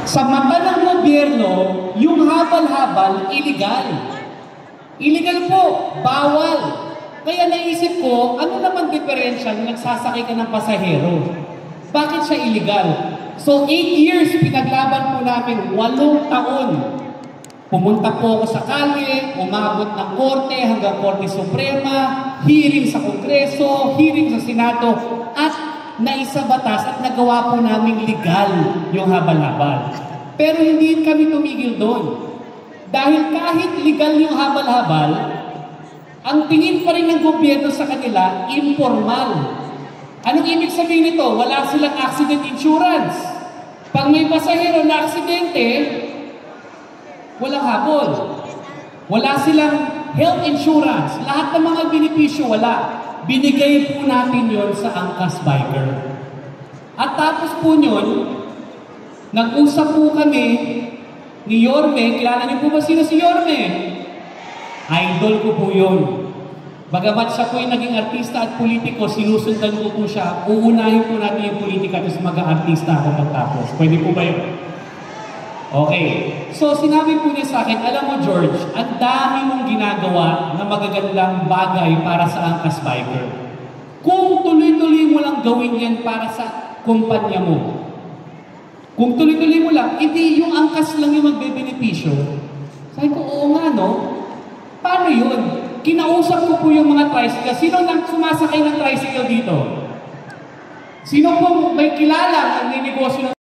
Sa mata ng gobyerno, yung habal-habal, illegal. Illegal po, bawal. Kaya naisip ko, ano naman diferensya nung nagsasakay ka ng pasahero? Bakit siya illegal? So 8 years pinaglaban po namin, 8 taon. Pumunta po ako sa kalye, umabot ng korte hanggang Korte Suprema, hearing sa Kongreso, hearing sa Senado, at naisabatas at nagawa po namin legal yung habal-habal. Pero hindi kami tumigil doon. Dahil kahit legal yung habal-habal, ang tingin pa rin ng gobyerno sa kanila, informal. Anong ibig sabihin nito? Wala silang accident insurance. Pag may pasahero na aksidente, walang habol. Wala silang health insurance. Lahat ng mga benepisyo wala. Binigay po natin yon sa Angkas Biker. At tapos po nyon, nag-usap po kami ni Yorme. Kilala niyo po ba sino si Yorme? Idol ko po yun. Bagamat siya po yung naging artista at politiko, sinusundan ko po siya. Uunahin po natin yung politika at mag-artista ako magtapos. Pwede po ba yun? Okay. So, sinabi po niya sa akin, alam mo George, ang dami mong ginagawa na magagandang bagay para sa Angkas Biker. Kung tuloy-tuloy mo lang gawin yan para sa kumpanya mo, kung tuloy-tuloy mo lang, hindi yung Angkas lang yung magbebenepisyo. Sabi ko, oo nga no? Paano yun? Kinausap ko po yung mga tricycle. Sino nang sumasakay ng tricycle dito? Sino po may kilala ang ninegosyo ng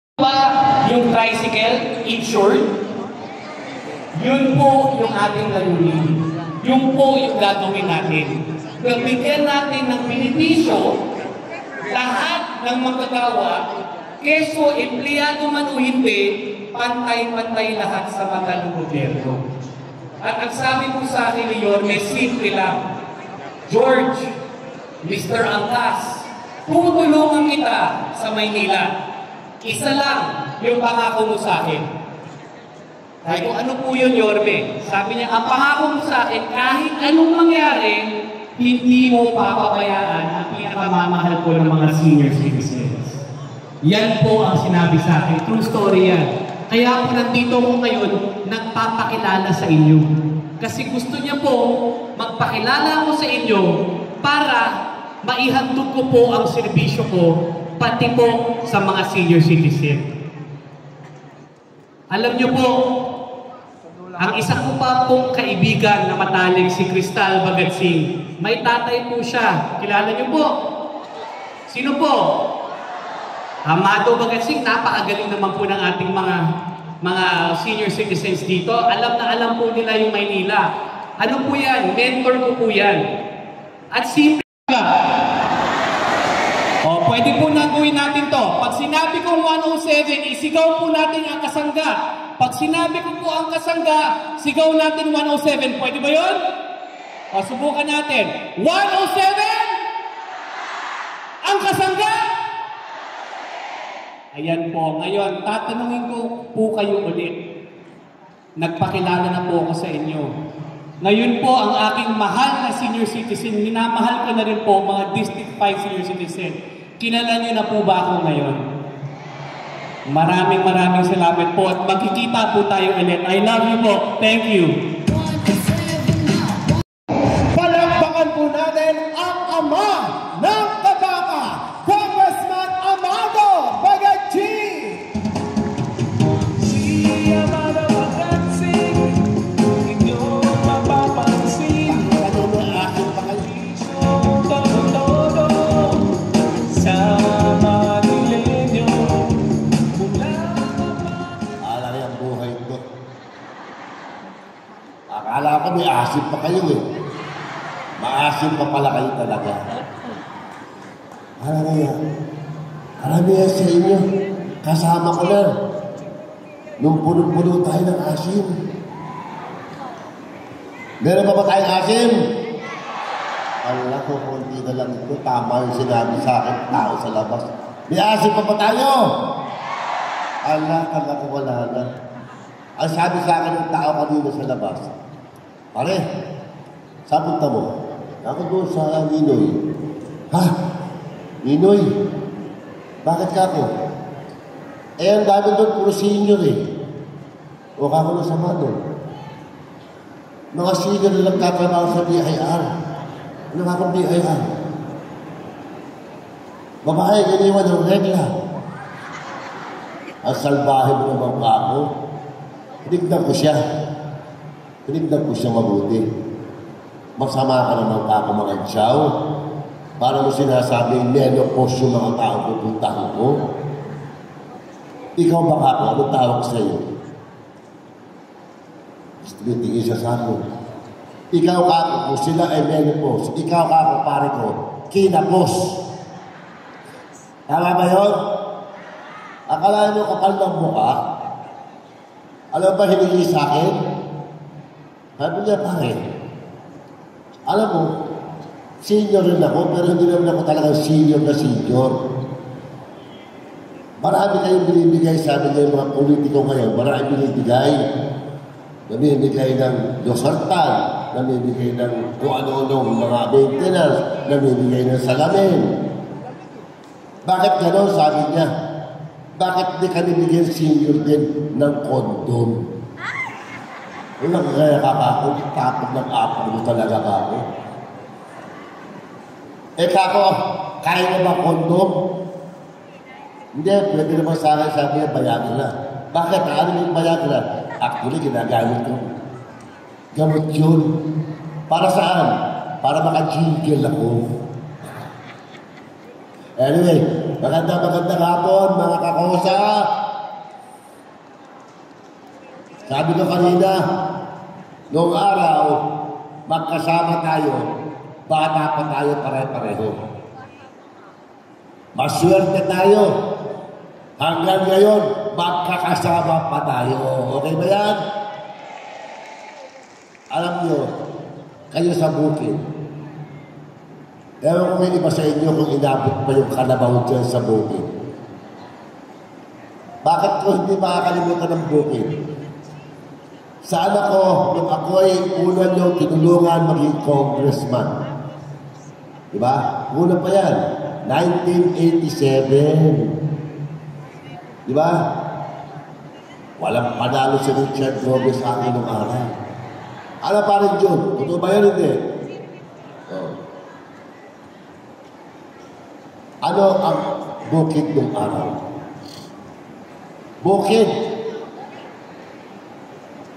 yung tricycle insured? Yun po yung ating layunin. Yun po yung gagawin natin. Bigyan natin ng benepisyo lahat ng magkagawa, keso empleyado man o hindi, pantay-pantay lahat sa mata ng gobyerno. At ang sabi po sa akin ni Yorme, simple lang. George, Mr. Angkas, tutulungan kita sa Maynila. Isa lang yung pangako mo sa akin. Sabi ko, ano po yun, Yorme? Sabi niya, ang pangako mo sa akin, kahit anong mangyari, hindi mo papabayaan ang pinakamamahal ko ng mga senior citizens. Yan po ang sinabi sa akin. True story yan. Kaya po nandito ko ngayon, nagpapakilala sa inyo. Kasi gusto niya po, magpakilala ko sa inyo para maihandog ko po ang serbisyo ko, pati po sa mga senior citizen. Alam niyo po, ang isa ko pa pong kaibigan na matalik, si Crystal Bagatsing, may tatay po siya. Kilala niyo po? Sino po? Amado Bagatsing, napakagaling naman po ng ating mga senior citizens dito. Alam na alam po nila yung Maynila. Ano po yan? Mentor ko po yan. At simple ka. O, pwede po na gawin natin to. Pag sinabi kong 107, isigaw po natin ang kasangga. Pag sinabi ko po ang kasangga, sigaw natin 107. Pwede ba yun? O, subukan natin. 107! Ang kasangga! Ayan po. Ngayon, tatanungin ko po kayo ulit. Nagpakilala na po ako sa inyo. Ngayon po, ang aking mahal na senior citizen, minamahal ko na rin po mga District 5 senior citizen. Kilala niyo na po ba ako ngayon? Maraming salamat po at magkikita po tayo ulit. I love you po. Thank you. Palakpakan po natin ang ama ng Kabaka, Congressman Amado Bagatsing! Si Amado Bagatsing, inyo mapapansin. Ano mo aking pakalisyo? Todo sa Manilenyo. Alay ang buhay ko. Akala ko may asim pa kayo eh. Maasim pa pala kayo talaga. Karamihan sa inyo, kasama ko na. Nung puno-puno tayo ng asim. Meron pa ba tayong asim? Ala ko, konti na lang ito. Tama yung sinabi sa akin, tao sa labas. May asim pa ba tayo? Ala, kala ko wala na. Ang sabi sa akin ng tao kanina sa labas, pare, saan punta mo? Ako doon sa Ninoy. Ha? Ninoy? Bakit ka ako? Eh, ang dami doon, puro senior eh. O kako na sama doon. Mga senior na nagtatrabaho sa BIR. Ano nga kung BIR? Babae, iniwan ng regla. Ang salbahe mo naman kako. Tinignan ko siya. Tinignan ko siya mabuti. Masama ka naman kako mga tiyaw. Para mo sinasabi, menopause yung mga tao pupuntahan mo. Ikaw ba kako? Anong tawag sa'yo? Tingin siya sa akin. Ikaw kako, kung sila ay menopause. Ikaw kako, pare ko, kinapos. Tama ba yun? Akala nyo kapal ng mukha? Alam ba hiningi sa akin? Sabi niya, pare, alam mo, senior rin ako, pero hindi naman ako talagang senior na senior. Marami kayong binibigay, sabi niya yung mga politiko ngayon, marami binibigay. Namimigay ng Losartan, namimigay ng kung ano-ano, mga maintenance, namimigay ng salamin. Bakit gano'n, sabi niya? Bakit di ka nabigyan senior din ng kondom? Walang kaya kako, tapos ng apang mo talaga kako. Eh kako, kaya mo ba kondom? Hindi, pwede naman sa akin, sabi niya, bayagan na. Bakit? Ano yung bayagan na? Actually, ginagamit ko. Gamot yun. Para saan? Para maka-jingle ako. Anyway, magandang hapon, mga kakosa. Sabi ko kanina, noong araw, magkasama tayo, bata pa tayo pare-pareho. Maswerte tayo. Hanggang ngayon, magkakasama pa tayo. Okay ba yan? Alam nyo, kayo sa bukid. Ewan ko may iba sa inyo kung inabot pa yung kalabaw dyan sa bukid. Bakit ko hindi makakalimutan ng bukid? Saan ako, nung ako'y una nyo tinulungan maging congressman. Diba? Una pa yan. 1987. Diba? Walang panalo si Richard Gomez sa akin nung araw. Ano pa rin yun? Totoo ba yun? Hindi. Oh. Ano ang bukid nung araw? Bukid.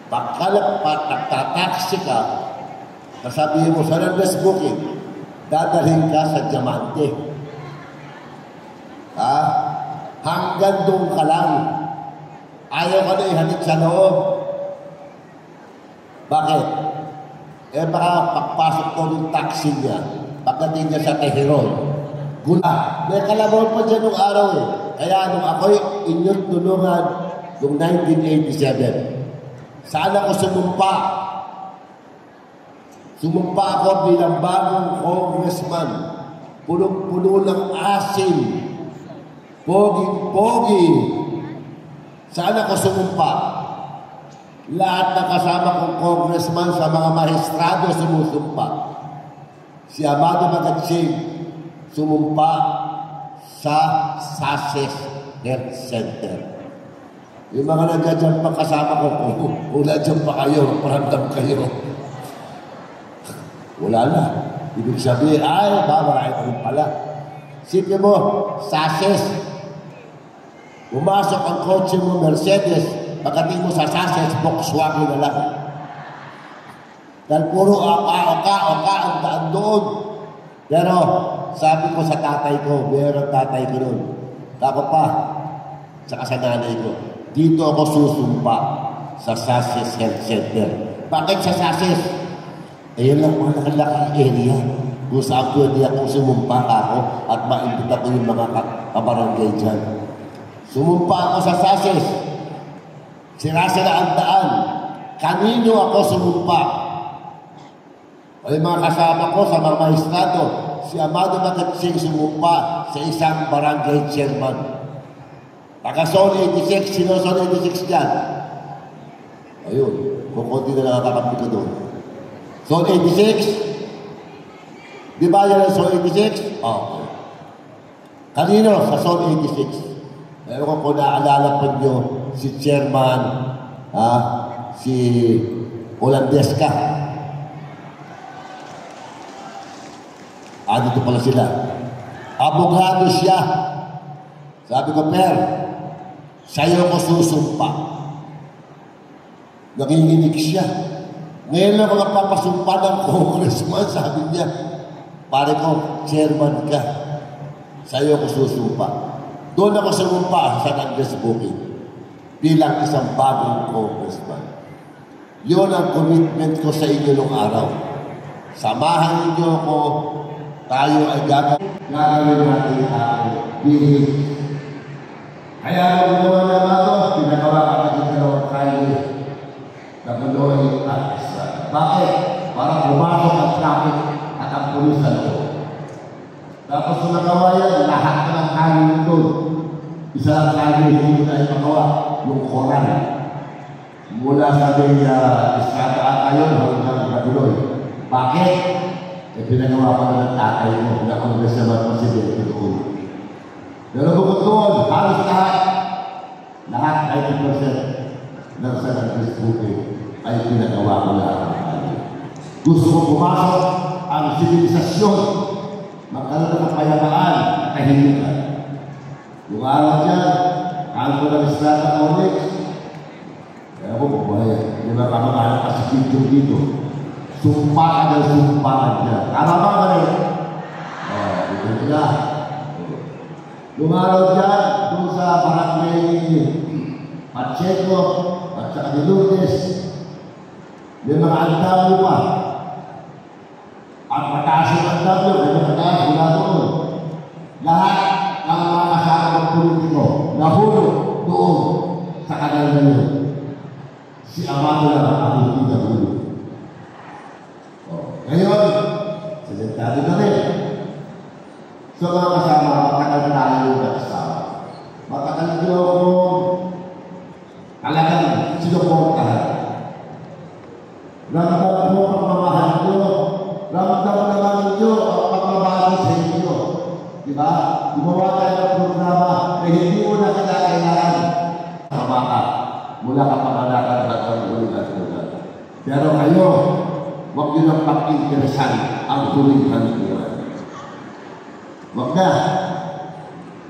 Nagtataksi ka, kasabihin mo, sa Randes Bukid, dadalhin ka sa Diamante. Ha? Hanggang doon ka lang. Ayaw ka na ihatid sa loob. Bakit? Eh baka pagpasok ko ng taxi niya, pagdating niya sa Teheran, gula. May kalabaw pa dyan nung araw eh. Kaya nung ako'y inyong tulungan noong 1987, saan ako sumumpa? Sumumpa ako bilang bagong congressman. Punong-puno ng asin. Poging-pogi. Saan ako sumumpa? Lahat na kasama kong congressman sa mga maestrado sumusumpa. Si Amado Magatsing sumumpa sa Sases Health Center. Yung mga nandiyan pa kasama ko, kung nandiyan pa kayo, paramdam kayo. Wala na. Ibig sabihin, ay, marami pa rin pala. Sipin mo, Sases. Pumasok ang kotse mo, Mercedes, pagdating mo sa Sases, Volkswagen na lang. Dahil puro oka ang daan doon. Pero, sabi ko sa tatay ko, meron tatay ko doon. Ako pa, saka sa nanay ko, dito ako susumpa sa Sases Health Center. Bakit sa Sases? Ayan lang mga nakalaking area kung saan pwede akong sumumpa ako at maimbita ko yung mga kabarangay dyan. Sumumpa ako sa Sases. Sira-sira ang daan. Kanino ako sumumpa? Ay mga kasama ko sa mga maestrado, si Amado Magatsing sumumpa sa isang barangay chairman. Taga-Zone 86, sino Zone 86 dyan? Ayun, kukunti na nakakakampi ko doon. Zone 86? Di ba yan ang Zone 86? Okay. Kanino sa Zone 86? Ewan ko kung naalala pa nyo si Chairman, si Olandesca. Dito pala sila. Abogado siya. Sabi ko, Per, sa'yo ko susumpa. Nanginginig siya. Ngayon lang ako papasumpa ng congressman, sabi niya. Pare ko, chairman ka. Sa'yo ko susumpa. Doon ako sumumpa sa Congress booking bilang isang bagong congressman. Yun ang commitment ko sa inyo nung araw. Samahan niyo ako. Tayo ay gagawin natin ang bihig. Kaya nung ginawa niya nga ito, pinagawa ka na dito ng kayo na Maloy at Israel. Bakit? Para pumasok ang traffic at ang pulis sa loob. Tapos nung nagawa yan, lahat ka ng kayo doon. Isa lang kayo hindi na ipagawa, yung koran. Mula sa may Estrada at ayon hanggang Maloy. Bakit? Pinagawa pa na ng tatay mo na Congressman Presidente doon. Pero bukod doon, halos lahat 90% ng sa Congress ay pinagawa ko lahat. Gusto ko pumasok ang sibilisasyon, magkaroon ng kapayapaan at kahilikan. Yung araw dyan, ako ng Estrada Onyx, kaya ako bubuhay. Di ba kamamahan ka sa video dito? Sumpakan ng sumpakan niya. Tama ba ka rin? Ito nila. Lumaraw dyan, doon sa barangay Pacheco at sa Lourdes, may mga andamo pa. At mataas yung andamo, may mga taas mula doon. Lahat ng mga kasama ng politiko, nahulog doon sa kanal na yun. Si Amado lang ang hindi nahulog. Ngayon, salintado na rin. So mga kasama, matagal tayo na kasama. Matagal nyo ako talagang sinuportahan. Ramdam mo ang pamahal nyo. Ramdam naman nyo ang pagbabago sa inyo. Diba? Gumawa tayo ng programa na hindi mo na kailangan kamaka mula kapangalakan hanggang ulit at ulit. Pero kayo, huwag nyo nang pag-interesan ang huling halimuan. Huwag na.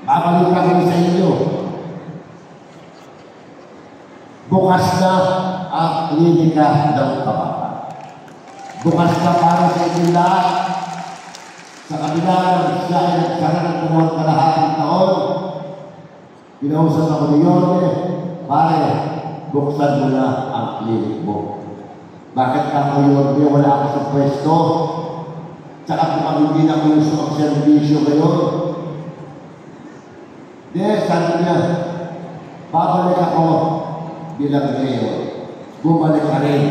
Babalik kami sa inyo. Bukas na ang klinika ng kabata. Bukas na para sa inyo lahat. Sa kabila ng siya ay nagsara ng tumawag kalahating taon, pinausap ako ni Yorme, pare, buksan mo na ang klinik mo. Bakit ka ko Yorme, wala ako sa pwesto? Tsaka kung kami hindi na gusto ang servisyo ngayon. Sabi niya, babalik ako bilang mayor. Bumalik ka rin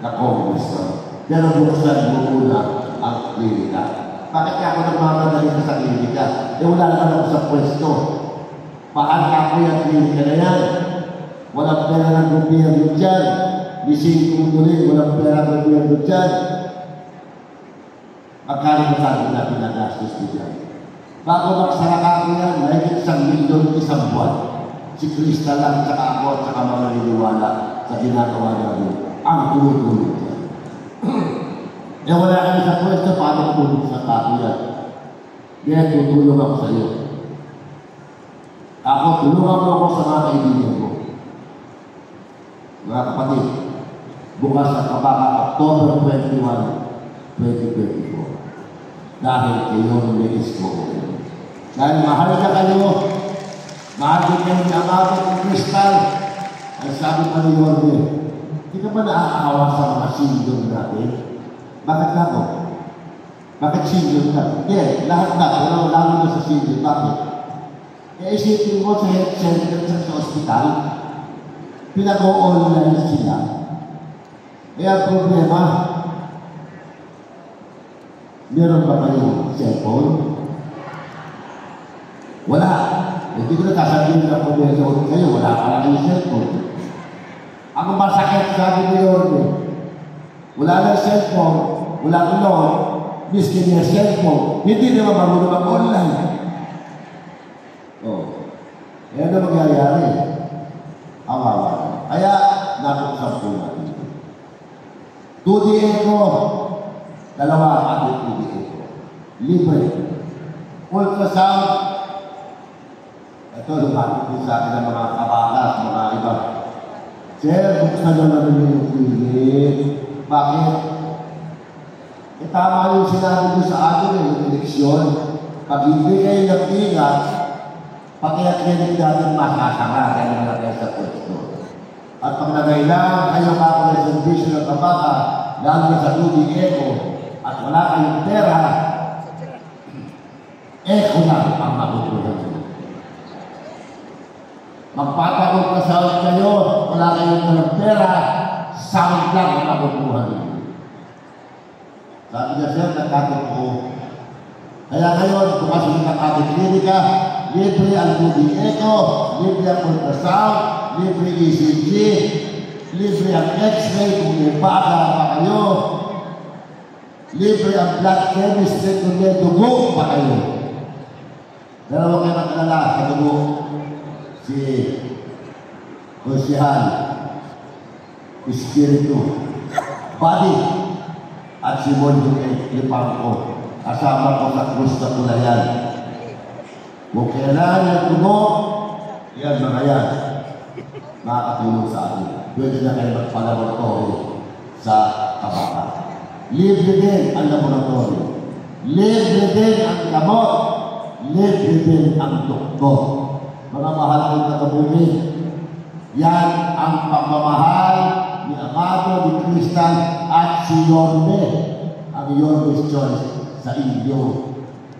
na congressman. Pero buksan mo muna ang klinika. Bakit ka ako nagmamadali sa klinika? Wala naman ako sa pwesto. Paan ka ko yung klinika na yan? Walang pera ng gobyerno dyan. Lising kong tuloy, walang pera ng gobyerno dyan. Magkano masabi na pinagastos ko dyan? Bago magsaraka ko yan, mahigit 1 milyon isang buwan. Si Crystal lang, saka ako, at saka mga niniwala sa ginagawa namin. Ang tulog-tulog dyan. Wala kami sa pwesto, paano tulog sa kako yan? Kaya tutulong ako sa iyo. Ako, tulungan mo ako sa mga kaibigan ko. Mga kapatid, bukas sa Kabaka, October 21, 2024. Dahil kayo nagigis ko. Dahil mahal ka kayo, mahal din kayo ni Amado ng Crystal. Ang sabi pa ni Yorme, hindi ka ba naaawa sa mga senior natin? Bakit na ako? Bakit senior ka? Hindi, lahat na, pero lalo na sa senior. Bakit? Isipin mo sa health center sa hospital, pinag-o-online sila. Ang problema, meron ba kayong cellphone? Wala. Hindi ko natasabihin na kung meron kayo, wala ka lang yung cellphone. Ang masakit sabi ni Yorme, wala na cellphone, wala ko noon, miskin niya cellphone, hindi naman marunong mag-online. Eh, ano magyayari? Awawa. Kaya, nakusap po natin. 2DA ko, dalawa ang ating 2DA ko. Libre. Ultrasound. Ito, lumapit din sa akin ng mga kabakas, mga iba. Sir, buksan nyo naman yung clinic. Bakit? Eh, tama yung sinabi ko sa atin yung eleksyon. Pag hindi kayo nag-ingat, pag-clinic natin masasama kayo na kayo sa pwesto. At pag nagailangan kayo kako ng servisyo ng kabaka, lalo na sa 2DA ko, at wala kayong pera, echo lang ang magugulang. Magpapagod-kasawit kayo, wala kayong walang pera, sawit lang ang magugulang. Sabi niya, sir, nagkatotoo. Kaya ngayon, bukas ulit ang ating klinika, libre ang 2DA ko, libre ang ultrasound, libre ECG, libre ang X-ray kung may baga pa kayo, libre ang blood chemistry kung may dugo pa kayo. Dalawa kayo magkalala sa dugo, si Konsihal, Espiritu, Body, at si Mondo Lipangko, kasama ko sa krus na tulayan. Kung kailangan yung dugo, yan mga yan, makakatulong sa atin. Pwede na kayo magpalaboratory sa kabaka. Libre din ang laboratory. Libre din ang gamot. Libre din ang doktor. Mga mahal kong katabuhin, yan ang pagmamahal ni Amado, ni Cristal, at si Yorme, ang Yorme's Choice sa inyo,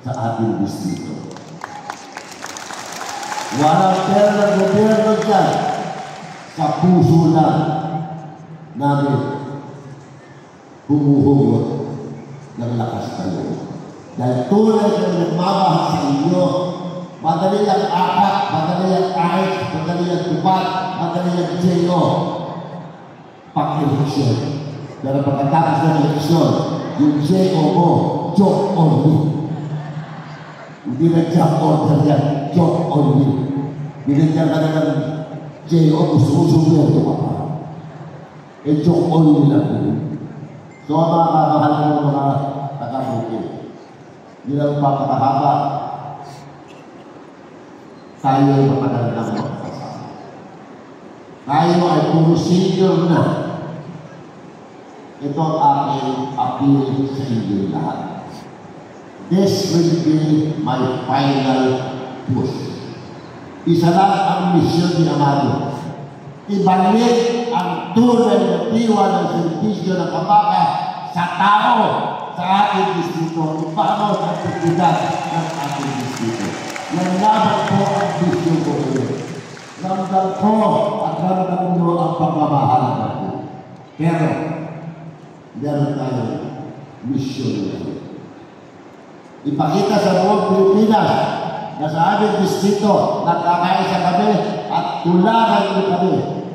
sa ating distrito. Walang pera ng gobyerno dyan, sa puso na namin humuhugot ng lakas tayo. Dahil tulad ng nagmamahal sa inyo, madali ang akak, madali ang ayos, madali ang tupat, madali ang JO. Pag-eleksyon. Pero pagkatapos ng eleksyon, yung JO mo, joke only. Hindi na job order yan, joke only. Binigyan ka na ng JO, gusto-gusto ka pa. Eh, joke only lang yun. So, ang mga kamahal ng mga taga-bukid, hindi lang papakahaba, tayo ay mapagandang magkasama. Tayo ay puro senior na. Ito ang aking appeal sa inyo lahat. This will be my final push. Isa lang ang misyon ni Amado. Ibalik ang tunay na diwa ng servisyo ng kabaka sa tao, sa ating distrito. Ipano sa aktividad ng ating distrito. Yan lamang po ang misyon ko ngayon. Ramdam ko at ramdam nyo ang pagmamahal natin. Pero, meron tayong misyon ngayon. Ipakita sa buong Pilipinas na sa aming distrito, nagkakaisa kami at tularan nyo kami.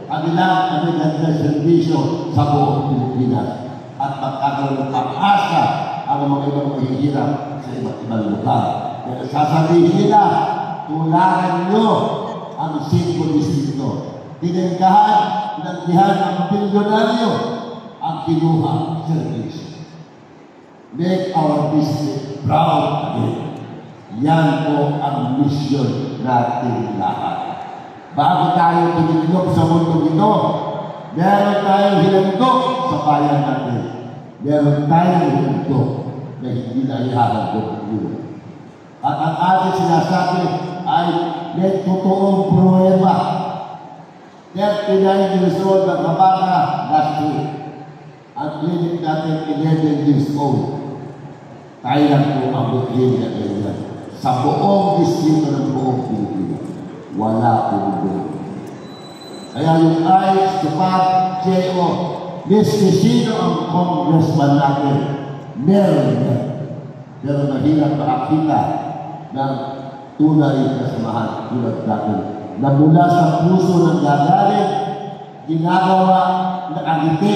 Kanilang kami ng servisyo sa buong Pilipinas. At magkakaroon ng pag-asa ang mga ibang mahihirap sa iba't ibang lugar. Kaya sasabihin nila, tularan nyo ang 5 distrito. Tinengkahan, pinagdihan ang bilyonaryo ang kinuha servisyo. Make our district proud again. Yan po ang misyon natin lahat. Bago tayo tumitlog sa mundo ito, meron tayong hinandok sa bayan natin. Meron tayong hinandok na hindi na ihahandok yun. At ang ating sinasabi ay may totoong pruweba. 39 years old ang kabaka last week. Ang clinic natin 11 years old. Tayo lang po ang clinic na ganyan. Sa buong distrito ng buong Pilipinas, wala pong doon. Kaya yung ayos, tupat, JO, miski sino ang congressman natin, meron yan. Pero mahirap makakita ng tunay na samahan tulad natin na mula sa puso ng gagaling, ginagawa na angiti,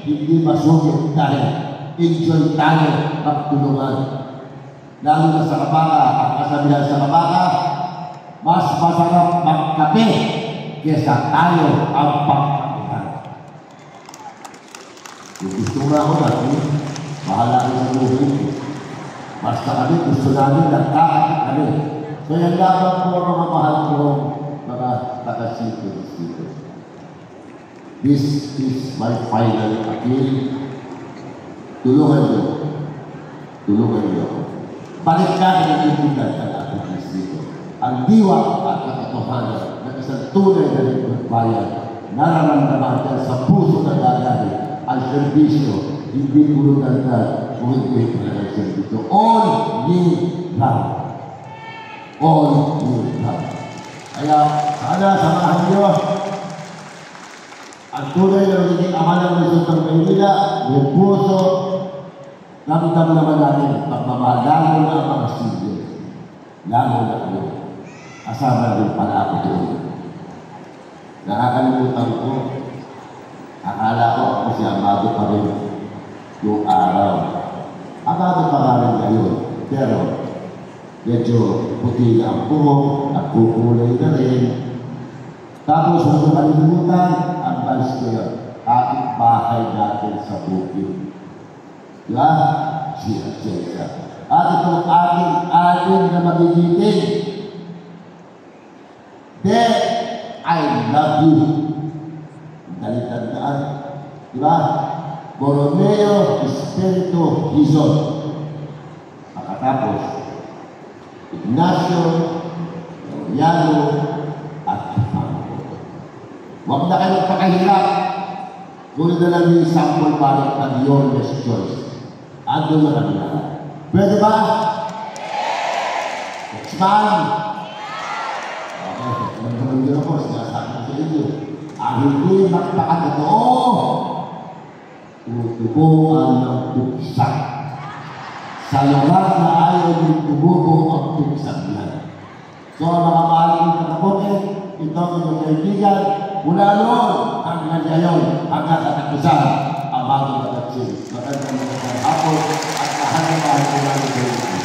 hindi masugit dahil enjoy tayo magtulungan. Lalo na sa kabaka, ang kasabihan sa kabaka, mas masarap magkape kesa tayo ang pagkakihan. Kung gusto nga ako natin, bahala ko sa buhay ko. Basta kami, gusto namin nagkakakit kami. Kaya lamang po ang mga mahal ko, mga taga-sikos dito. This is my final appeal. Tulungan niyo. Tulungan niyo ako. Balik ka ng ibigan ng ating dito. Ang diwa at katotohanan ng isang tunay na lingkod-bayan, nararamdaman yan sa puso ng lalaki ang serbisyo, hindi puro ganda, kung hindi pala ng serbisyo. All need love. All need love. Kaya, sana samahan niyo ang tunay na magiging ama ng Luzon ng Maynila, may puso, ramdam naman natin pagmamahal, lalo na ang mga senior. Lalo na kayo. Kasama rin pala ako doon. Nakakalimutan ko, akala ko ako si Amado pa rin yung araw. Amado pa rin ngayon, pero medyo puti na ang buhok at kukulay na rin. Tapos huwag nakalimutan, ang balis ko yun, ating bahay natin sa bukid. Diba? Siya. At itong ating na magigiting. There, I love you. Dali-tandaan. Diba? Borromeo Espiritu Hizon. Pagkatapos, Ignacio, Yalo, at Ipango. Huwag na kayo magpakahirap. Kung na lang yung sample parang ng your best choice. Ando na kami na. Pwede ba? Next man. Okay, nagkaman din ako. Sinasabi ko sa inyo. Ang hindi magpakatotoo, tutubuan ng tuksak. Sa lugar na ayaw yung tumubo ang tuksak yan. So, mga maling katapote, ito ang inyong kaibigan, mula noon hanggang ngayon, hanggang katapusan, ang bagong katapusin. Magandang hapon at mahal na mahal ko namin.